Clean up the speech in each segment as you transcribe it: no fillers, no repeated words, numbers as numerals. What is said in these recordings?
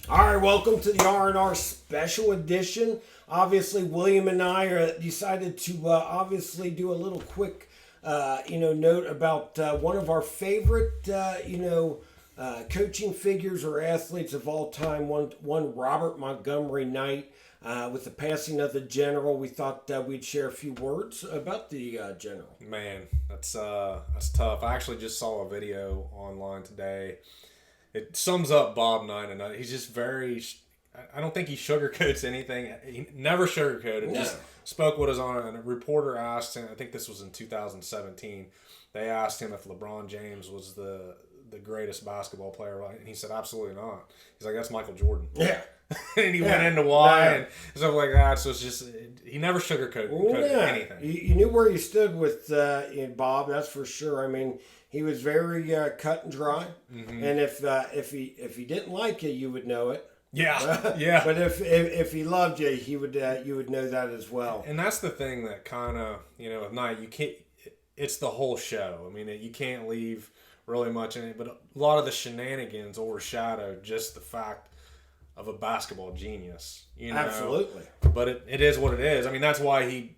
All right, welcome to the R&R special edition. Obviously, William and I decided to obviously do a little quick, note about one of our favorite, coaching figures or athletes of all time. One Robert Montgomery Knight. With the passing of the general, we thought we'd share a few words about the general. Man, that's tough. I actually just saw a video online today. It sums up Bob Knight, and he's just very. I don't think he sugarcoats anything. He never sugarcoated. Just spoke what is on it. And a reporter asked him. I think this was in 2017. They asked him if LeBron James was the greatest basketball player, right? And he said absolutely not. He's like, that's Michael Jordan. Yeah. And he went into why and stuff like that. So it's just he never sugarcoated anything. You knew where you stood with Bob. That's for sure. I mean, he was very cut and dry. Mm-hmm. And if he didn't like you, you would know it. Yeah, yeah. But if he loved you, you would know that as well. And that's the thing that kind of with Knight, you can't. It's the whole show. I mean, you can't leave really much in it. But a lot of the shenanigans overshadow just the fact of a basketball genius, Absolutely. But it is what it is. I mean, that's why he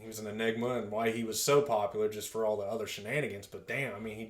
was an enigma and why he was so popular, just for all the other shenanigans. But damn, I mean, he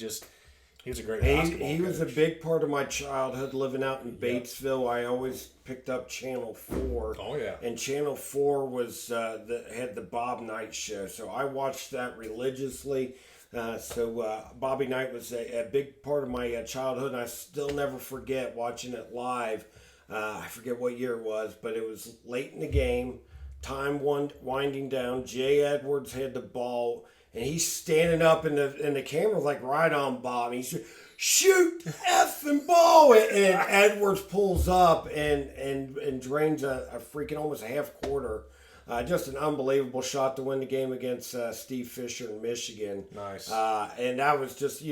was a great basketball He coach. was a big part of my childhood living out in Batesville. I always picked up Channel 4. Oh, yeah. And Channel 4 was had the Bob Knight show. So I watched that religiously. Bobby Knight was a big part of my childhood, and I still never forget watching it live. I forget what year it was, but it was late in the game, time winding down. Jay Edwards had the ball, and he's standing up, and the camera's like right on Bob. And he's shoot effing ball, and Edwards pulls up and drains a freaking almost a half quarter. Just an unbelievable shot to win the game against Steve Fisher in Michigan. Nice. And that was just,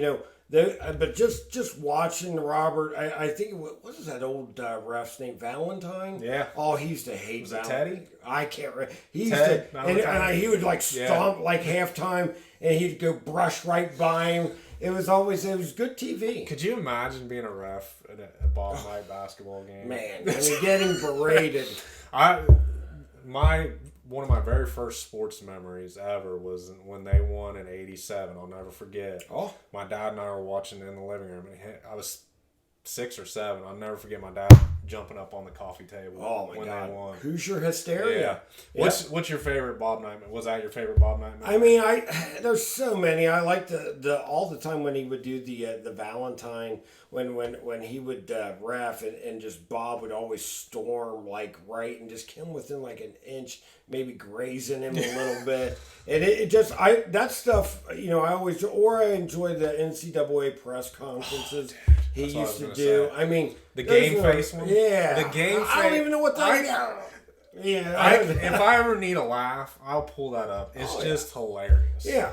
but just watching Robert, I think, what was that old ref's name? Valentine? Yeah. Oh, he used to hate Valentine. Teddy? I can't remember. He used Ted, to, and he would stomp like halftime, and he'd go brush right by him. It was good TV. Could you imagine being a ref at a Bob Knight basketball game? Man, I mean, getting berated. One of my very first sports memories ever was when they won in '87. I'll never forget. Oh, my dad and I were watching it in the living room, and I was 6 or 7. I'll never forget my dad jumping up on the coffee table. Oh my when God! they won. Hoosier hysteria. Yeah. What's your favorite Bob Knight? Was that your favorite Bob Knight? I mean, there's so many. I like the all the time when he would do the Valentine when he would ref and just Bob would always storm like right and just come within like an inch, maybe grazing him a little bit. And that stuff, I enjoy the NCAA press conferences he used to do. Say. I mean, the game face one. Yeah, the game face. I don't even know what that. Yeah, if I ever need a laugh, I'll pull that up. It's just hilarious. Yeah,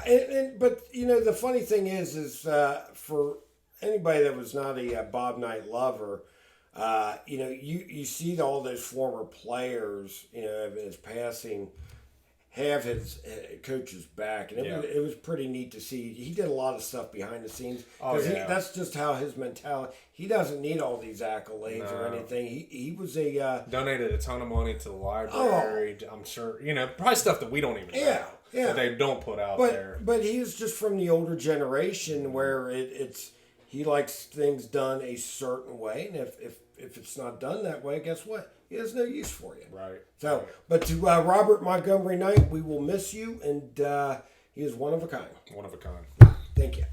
but the funny thing is for anybody that was not a Bob Knight lover, you see all those former players, of his passing, have his coach's back, and it was pretty neat to see. He did a lot of stuff behind the scenes because that's just how his mentality. He doesn't need all these accolades or anything. He was donated a ton of money to the library. I'm sure probably stuff that we don't even know. Yeah, that they don't put out there. But he is just from the older generation where he likes things done a certain way, and if it's not done that way, guess what? He has no use for you. Right. So, but to Robert Montgomery Knight, we will miss you, and he is one of a kind. One of a kind. Thank you.